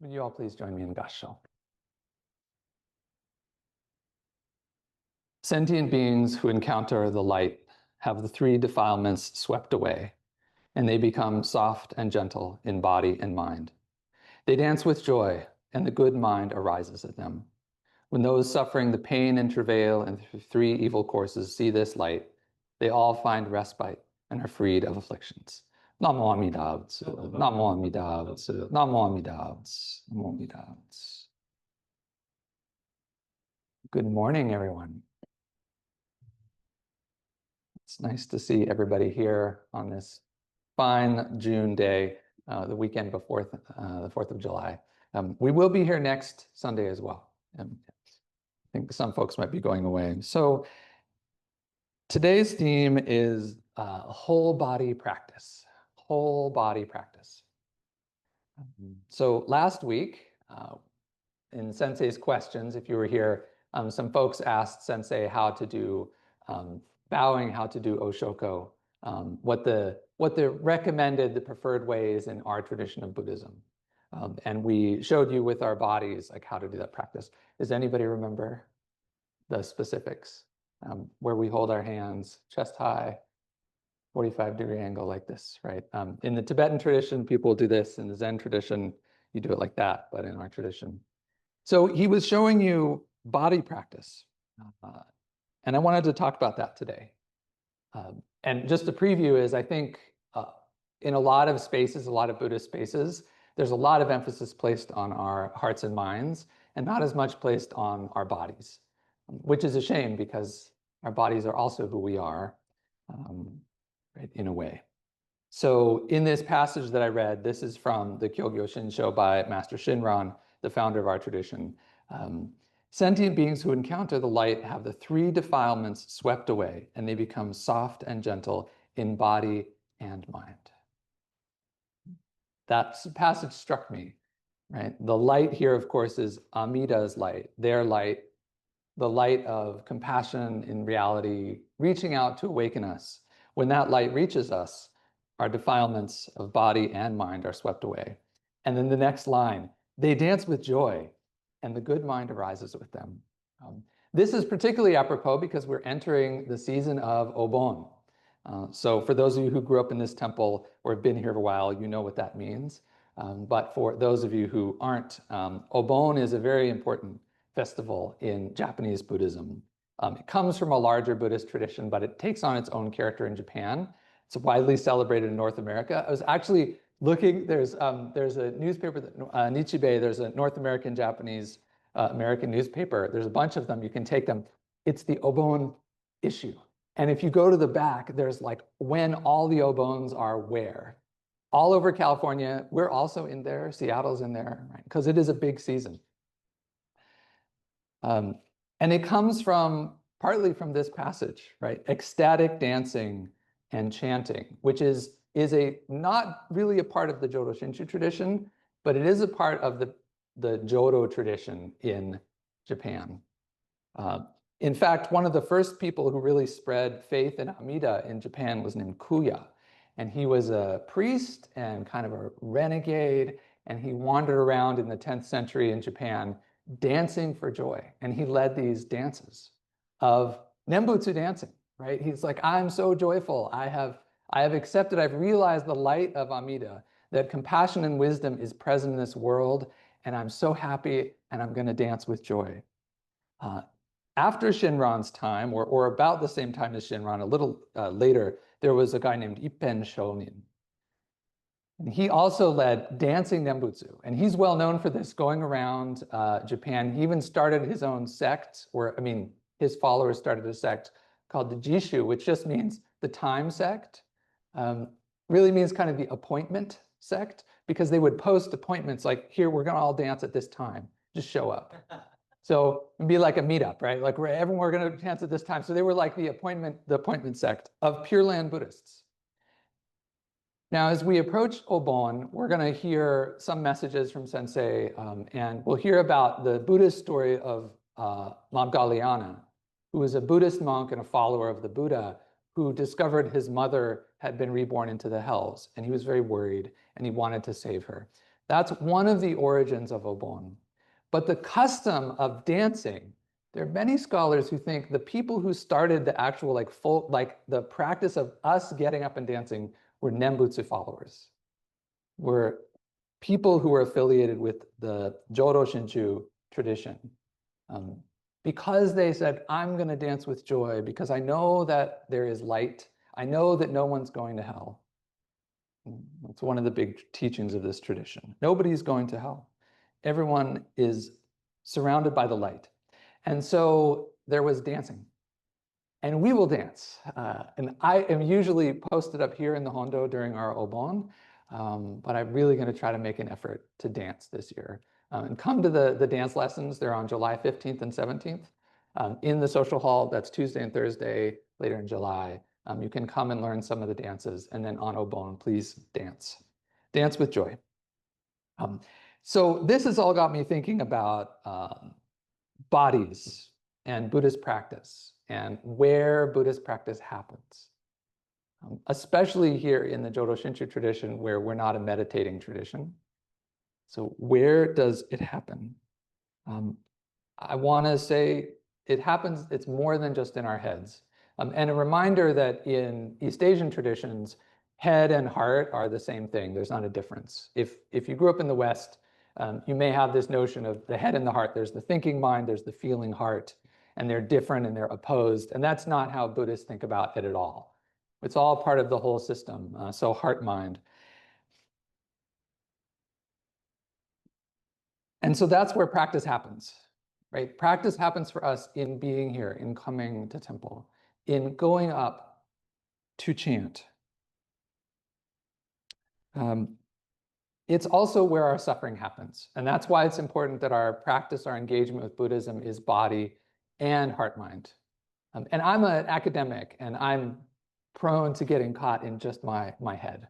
Would you all please join me in Gassho? Sentient beings who encounter the light have the three defilements swept away, and they become soft and gentle in body and mind. They dance with joy, and the good mind arises in them. When those suffering the pain and travail and the three evil courses see this light, they all find respite and are freed of afflictions. Namo Amida Butsu, Namo Amida Butsu, Namo Amida Butsu, Namo Amida Butsu. Good morning, everyone. It's nice to see everybody here on this fine June day, the weekend before the 4th of July. We will be here next Sunday as well. I think some folks might be going away. So today's theme is whole body practice. Whole body practice. So last week, in Sensei's questions, if you were here, some folks asked Sensei how to do bowing, how to do Oshoko, what the recommended, the preferred ways in our tradition of Buddhism. And we showed you with our bodies like how to do that practice. Does anybody remember the specifics? Where we hold our hands chest high, 45-degree angle like this, right? In the Tibetan tradition, people do this. In the Zen tradition, you do it like that, but in our tradition. So he was showing you body practice. And I wanted to talk about that today. And just a preview is, I think, in a lot of spaces, a lot of Buddhist spaces, there's a lot of emphasis placed on our hearts and minds and not as much placed on our bodies, which is a shame because our bodies are also who we are, right, in a way. So in this passage that I read, this is from the Kyogyo Shinsho by Master Shinran, the founder of our tradition. Sentient beings who encounter the light have the three defilements swept away, and they become soft and gentle in body and mind. That passage struck me, right? The light here, of course, is Amida's light, their light, the light of compassion in reality, reaching out to awaken us. When that light reaches us, our defilements of body and mind are swept away. And then the next line, they dance with joy, and the good mind arises with them. This is particularly apropos because we're entering the season of Obon. So for those of you who grew up in this temple or have been here for a while, you know what that means. But for those of you who aren't, Obon is a very important festival in Japanese Buddhism. It comes from a larger Buddhist tradition, but it takes on its own character in Japan. It's widely celebrated in North America. I was actually looking, there's a newspaper, Nichibei, there's a North American, Japanese, American newspaper. There's a bunch of them, you can take them. It's the Obon issue. And if you go to the back, there's like when all the Obons are where. All over California, we're also in there, Seattle's in there, right? Because it is a big season. And it comes partly from this passage, right? Ecstatic dancing and chanting, which is not really a part of the Jodo Shinshu tradition, but it is a part of the Jodo tradition in Japan. In fact, one of the first people who really spread faith in Amida in Japan was named Kuya. And he was a priest and kind of a renegade, and he wandered around in the 10th century in Japan dancing for joy. And he led these dances of nembutsu dancing, right? He's like, I'm so joyful. I have accepted, I've realized the light of Amida, that compassion and wisdom is present in this world, and I'm so happy, and I'm going to dance with joy. After Shinran's time, or about the same time as Shinran, a little later, there was a guy named Ippen Shonin. And he also led dancing nembutsu, and he's well known for this, going around Japan. He even started his own sect, his followers started a sect called the Jishu, which just means the time sect. Really means kind of the appointment sect, because they would post appointments like, here, we're gonna all dance at this time, just show up. So it'd be like a meetup, right? Like we're gonna dance at this time. So they were like the appointment sect of Pure Land Buddhists. Now, as we approach Obon, we're gonna hear some messages from Sensei, and we'll hear about the Buddhist story of Lamgaliana, who was a Buddhist monk and a follower of the Buddha, who discovered his mother had been reborn into the hells, and he was very worried, and he wanted to save her. That's one of the origins of Obon. But the custom of dancing, there are many scholars who think the people who started the actual the practice of us getting up and dancing were nembutsu followers, were people who were affiliated with the Jodo Shinshu tradition. Because they said, I'm going to dance with joy because I know that there is light. I know that no one's going to hell. That's one of the big teachings of this tradition. Nobody's going to hell. Everyone is surrounded by the light. And so there was dancing. And we will dance. And I am usually posted up here in the Hondo during our Obon, but I'm really going to try to make an effort to dance this year. And come to the dance lessons. They're on July 15th and 17th in the social hall. That's Tuesday and Thursday later in July. You can come and learn some of the dances. And then on Obon, please dance. Dance with joy. So this has all got me thinking about bodies and Buddhist practice and where Buddhist practice happens, especially here in the Jodo Shinshu tradition where we're not a meditating tradition. So where does it happen? I want to say it happens, it's more than just in our heads. And a reminder that in East Asian traditions, head and heart are the same thing. There's not a difference. If you grew up in the West, you may have this notion of the head and the heart. There's the thinking mind, there's the feeling heart, and they're different and they're opposed. And that's not how Buddhists think about it at all. It's all part of the whole system. So heart, mind. And so that's where practice happens, right? Practice happens for us in being here, in coming to temple, in going up to chant. It's also where our suffering happens. And that's why it's important that our practice, our engagement with Buddhism is body and heart mind. And I'm an academic and I'm prone to getting caught in just my head,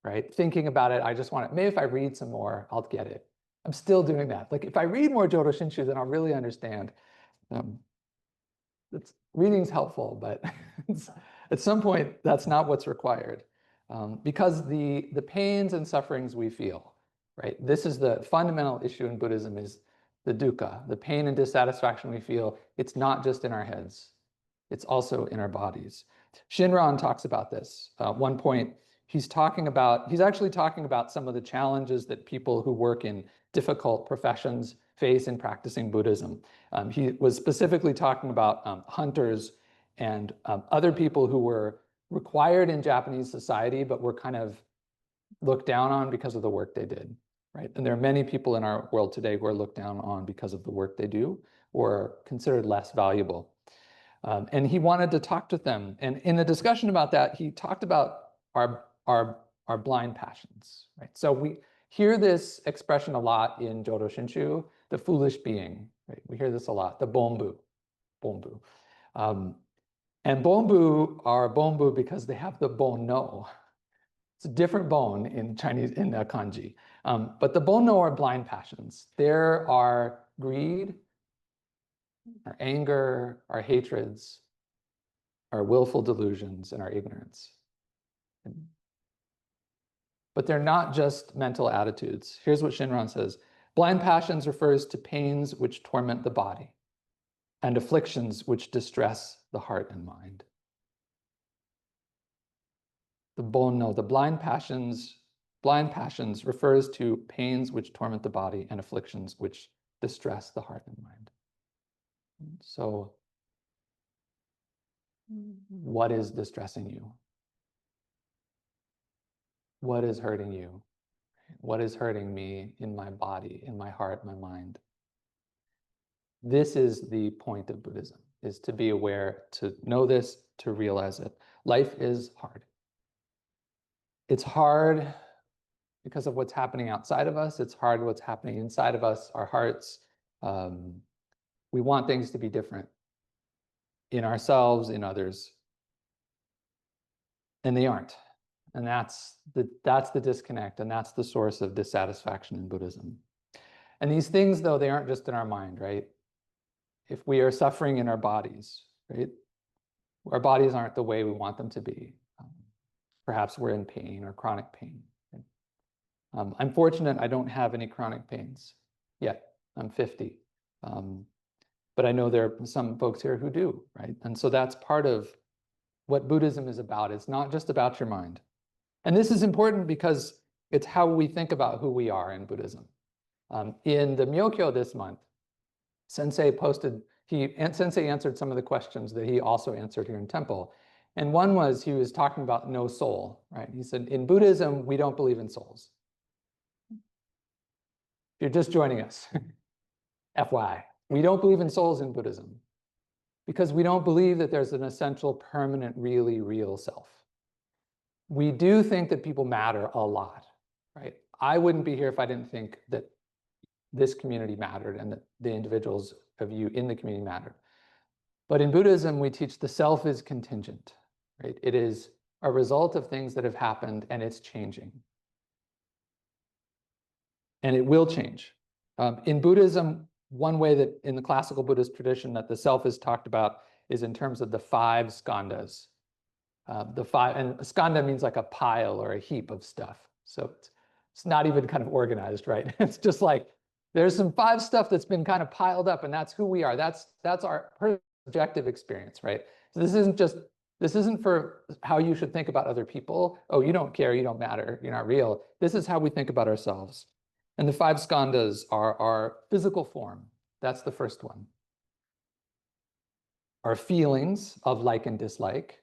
right? Thinking about it, I just want it. Maybe if I read some more, I'll get it. I'm still doing that. Like if I read more Jodo Shinshu, then I'll really understand. Reading's helpful, but at some point, that's not what's required. Because the pains and sufferings we feel, right? This is the fundamental issue in Buddhism is the dukkha, the pain and dissatisfaction we feel. It's not just in our heads. It's also in our bodies. Shinran talks about this. One point, he's actually talking about some of the challenges that people who work in difficult professions face in practicing Buddhism. He was specifically talking about hunters and other people who were required in Japanese society, but were kind of looked down on because of the work they did, right? And there are many people in our world today who are looked down on because of the work they do or considered less valuable. And he wanted to talk to them. And in a discussion about that, he talked about our blind passions, right? So we hear this expression a lot in Jodo Shinshu, the foolish being, right? We hear this a lot, the bonbu. And bonbu are bonbu because they have the bon no. It's a different bone in Chinese, in kanji. But the bon no are blind passions. There are greed, our anger, our hatreds, our willful delusions, and our ignorance. But they're not just mental attitudes. Here's what Shinran says. Blind passions refers to pains which torment the body and afflictions which distress the heart and mind. The bonno, the blind passions refers to pains which torment the body and afflictions which distress the heart and mind. So what is distressing you? What is hurting you? What is hurting me in my body, in my heart, my mind? This is the point of Buddhism, is to be aware, to know this, to realize it. Life is hard. It's hard because of what's happening outside of us. It's hard what's happening inside of us, our hearts. We want things to be different in ourselves, in others, and they aren't. And that's the disconnect, and that's the source of dissatisfaction in Buddhism. And these things, though, they aren't just in our mind, right? If we are suffering in our bodies, right? Our bodies aren't the way we want them to be. Perhaps we're in pain or chronic pain. Right? I'm fortunate I don't have any chronic pains yet. I'm 50. But I know there are some folks here who do, right? And so that's part of what Buddhism is about. It's not just about your mind. And this is important because it's how we think about who we are in Buddhism. In the Myokyo this month, Sensei answered some of the questions that he also answered here in Temple. And one was, he was talking about no soul, right? He said, in Buddhism, we don't believe in souls. If you're just joining us, FYI, we don't believe in souls in Buddhism because we don't believe that there's an essential, permanent, really real self. We do think that people matter a lot, right? I wouldn't be here if I didn't think that this community mattered and that the individuals of you in the community mattered. But in Buddhism, we teach the self is contingent, right? It is a result of things that have happened and it's changing. And it will change. In Buddhism, one way that in the classical Buddhist tradition that the self is talked about is in terms of the 5 skandhas. And skandha means like a pile or a heap of stuff. So it's not even kind of organized, right? It's just like, there's some 5 stuff that's been kind of piled up and that's who we are. That's our subjective experience, right? So this isn't for how you should think about other people. Oh, you don't care, you don't matter, you're not real. This is how we think about ourselves. And the 5 skandhas are our physical form. That's the first one. Our feelings of like and dislike.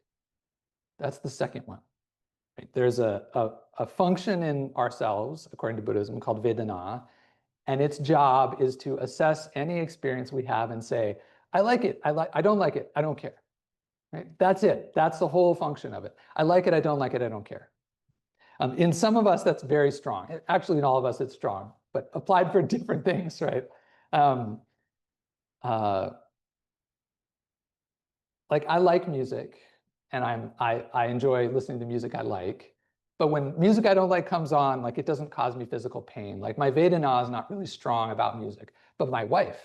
That's the second one. Right? There's a function in ourselves, according to Buddhism, called Vedana, and its job is to assess any experience we have and say, I like it, I don't like it, I don't care. Right? That's it. That's the whole function of it. I like it, I don't like it, I don't care. In some of us, that's very strong. Actually, in all of us, it's strong, but applied for different things, right? Like I like music, and I enjoy listening to music I like. But when music I don't like comes on, like it doesn't cause me physical pain. Like my Vedana is not really strong about music. But my wife,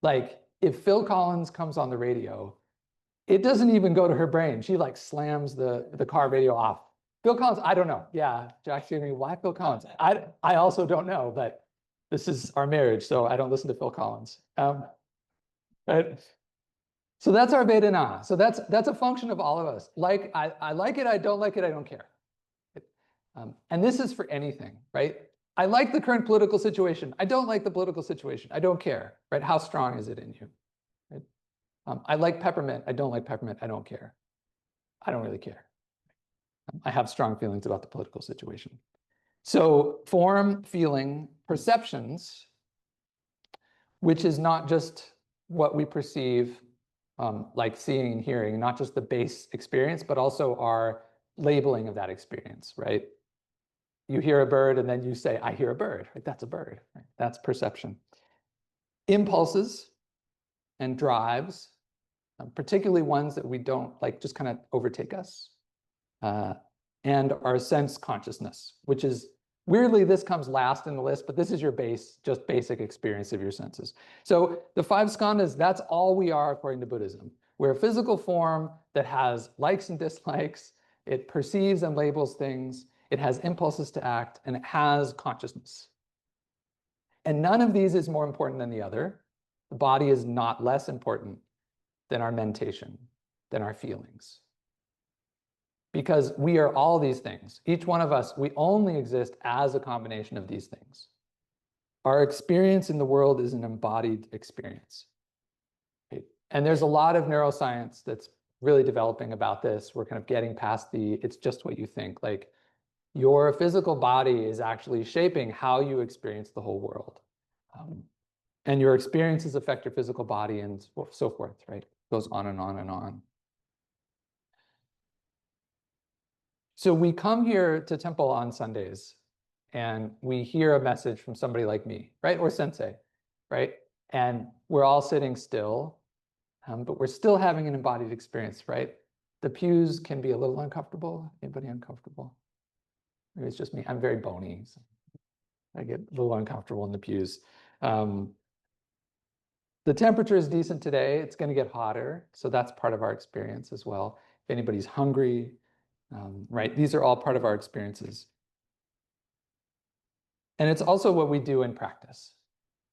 like if Phil Collins comes on the radio, it doesn't even go to her brain. She like slams the car radio off. Phil Collins, I don't know. Yeah, Jack's saying, why Phil Collins? I also don't know, but this is our marriage, so I don't listen to Phil Collins. Right? So that's our Vedana. So that's a function of all of us. Like I like it, I don't like it, I don't care. And this is for anything, right? I like the current political situation. I don't like the political situation. I don't care, right? How strong is it in you? Right? I like peppermint. I don't like peppermint. I don't care. I don't really care. I have strong feelings about the political situation. So form, feeling, perceptions, which is not just what we perceive, like seeing and hearing, not just the base experience, but also our labeling of that experience, right? You hear a bird and then you say, I hear a bird, right? That's a bird, right? That's perception. Impulses and drives, particularly ones that we don't like, just kind of overtake us. And our sense consciousness, which is, weirdly, this comes last in the list, but this is your just basic experience of your senses. So the 5 skandhas, that's all we are according to Buddhism. We're a physical form that has likes and dislikes. It perceives and labels things. It has impulses to act, and it has consciousness. And none of these is more important than the other. The body is not less important than our mentation, than our feelings. Because we are all these things. Each one of us, we only exist as a combination of these things. Our experience in the world is an embodied experience. Right? And there's a lot of neuroscience that's really developing about this. We're kind of getting past it's just what you think. Like your physical body is actually shaping how you experience the whole world. And your experiences affect your physical body and so forth, right? It goes on and on and on. So we come here to temple on Sundays and we hear a message from somebody like me, right? Or sensei, right? And we're all sitting still, but we're still having an embodied experience, right? The pews can be a little uncomfortable. Anybody uncomfortable? Maybe it's just me. I'm very bony. So I get a little uncomfortable in the pews. The temperature is decent today. It's going to get hotter. So that's part of our experience as well. If anybody's hungry, right? These are all part of our experiences. And it's also what we do in practice,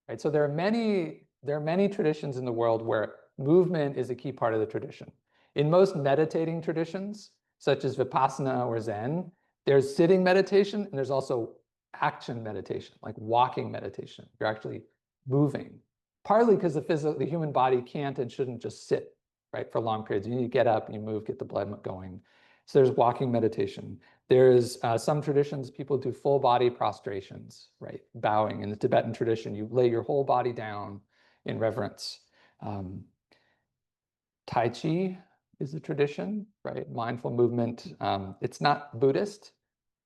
right? So there are many traditions in the world where movement is a key part of the tradition. In most meditating traditions, such as Vipassana or Zen, there's sitting meditation and there's also action meditation, like walking meditation. You're actually moving, partly because the human body can't and shouldn't just sit, right, for long periods. You need to get up and you move, get the blood going. So there's walking meditation. There's some traditions, people do full body prostrations, right? Bowing. In the Tibetan tradition, you lay your whole body down in reverence. Tai Chi is a tradition, right? Mindful movement. It's not Buddhist.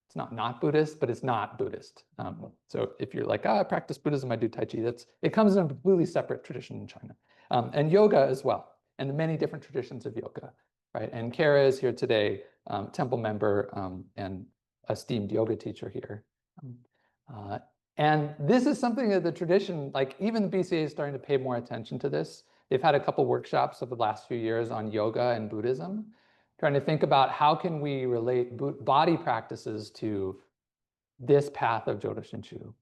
It's not Buddhist, but it's not Buddhist. So if you're like, I practice Buddhism, I do Tai Chi, it comes in a completely separate tradition in China. And yoga as well, and the many different traditions of yoga, right? And Kara is here today, temple member and esteemed yoga teacher here. And this is something that the tradition, like even the BCA is starting to pay more attention to this. They've had a couple workshops over the last few years on yoga and Buddhism, trying to think about how can we relate body practices to this path of Jodo Shinshu.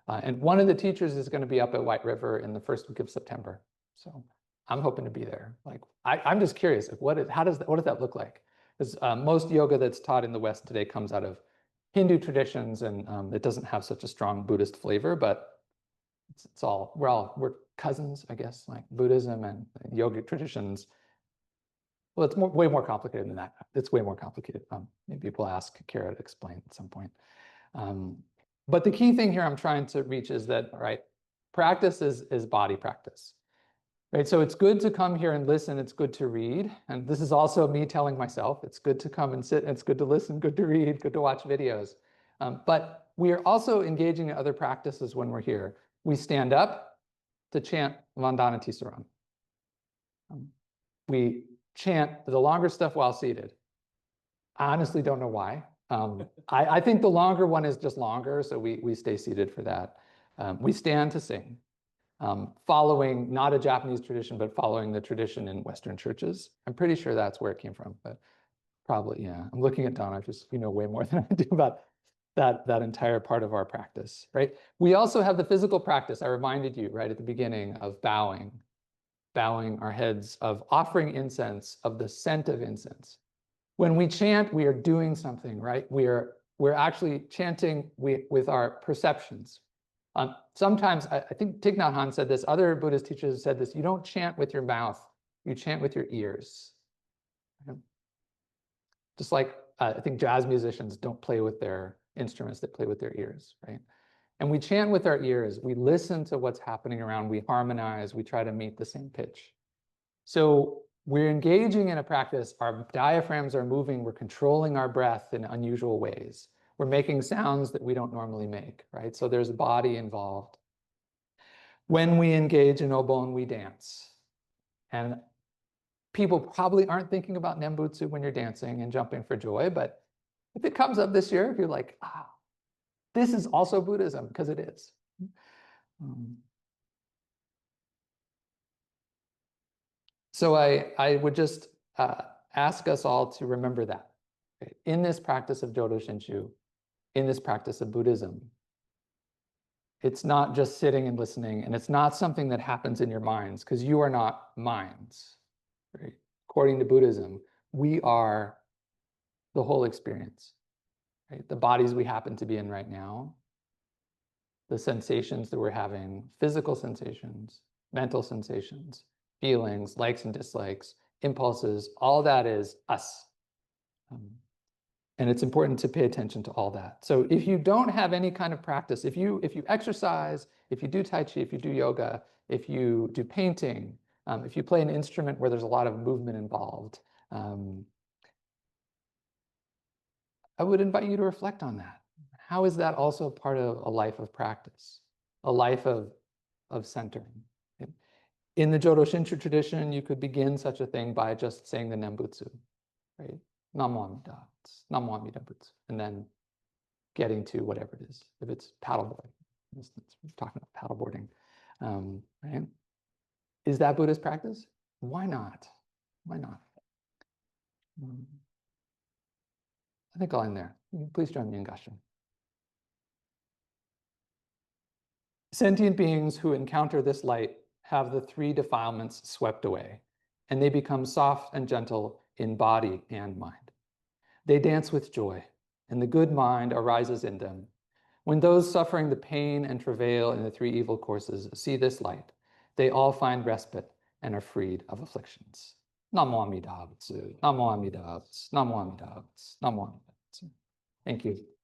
And one of the teachers is going to be up at White River in the first week of September. So I'm hoping to be there. Like, I'm just curious, like, what does that look like? Because most yoga that's taught in the West today comes out of Hindu traditions, and it doesn't have such a strong Buddhist flavor, but we're cousins, I guess, like Buddhism and yogic traditions. Well, it's way more complicated than that. It's way more complicated. Maybe we'll ask Kara to explain at some point. But the key thing here I'm trying to reach is that, right, practice is body practice. Right, so it's good to come here and listen. It's good to read. And this is also me telling myself, it's good to come and sit, and it's good to listen, good to read, good to watch videos. But we are also engaging in other practices when we're here. We stand up to chant Vandana Tisaran. We chant the longer stuff while seated. I honestly don't know why. I think the longer one is just longer, so we stay seated for that. We stand to sing. Following not a Japanese tradition, but following the tradition in Western churches. I'm pretty sure that's where it came from, but probably, yeah. I'm looking at Donna, just you know way more than I do about that entire part of our practice, right? We also have the physical practice. I reminded you right at the beginning of bowing our heads, of offering incense, of the scent of incense. When we chant, we are doing something, right? We're actually chanting with our perceptions. Sometimes, I think Thich Nhat Hanh said this, other Buddhist teachers have said this, you don't chant with your mouth, you chant with your ears. Just like I think jazz musicians don't play with their instruments, they play with their ears, right? And we chant with our ears, we listen to what's happening around, we harmonize, we try to meet the same pitch. So we're engaging in a practice, our diaphragms are moving, we're controlling our breath in unusual ways. We're making sounds that we don't normally make, right? So there's a body involved. When we engage in Obon, we dance. And people probably aren't thinking about nembutsu when you're dancing and jumping for joy, but if it comes up this year, if you're like, this is also Buddhism, because it is. So I would just ask us all to remember that. Okay? In this practice of Jodo Shinshu, in this practice of Buddhism, it's not just sitting and listening, and it's not something that happens in your minds, because you are not minds. Right? According to Buddhism, we are the whole experience. Right? The bodies we happen to be in right now, the sensations that we're having, physical sensations, mental sensations, feelings, likes and dislikes, impulses, all that is us. And it's important to pay attention to all that. So if you don't have any kind of practice, if you exercise, if you do Tai Chi, if you do yoga, if you do painting, if you play an instrument where there's a lot of movement involved, I would invite you to reflect on that. How is that also part of a life of practice, a life of centering? In the Jodo Shinshu tradition, you could begin such a thing by just saying the nembutsu, right? Namo Amida, Namo Amida Butsu, and then getting to whatever it is. If it's paddleboarding, for instance, we're talking about paddleboarding, right? Is that Buddhist practice? Why not? Why not? I think I'll end there. Please join me in Gasho. Sentient beings who encounter this light have the three defilements swept away, and they become soft and gentle in body and mind. They dance with joy, and the good mind arises in them. When those suffering the pain and travail in the three evil courses see this light, they all find respite and are freed of afflictions. Namo Amida Butsu, Namo Amida Butsu, Namo Amida Butsu, Namo Amida Butsu. Thank you.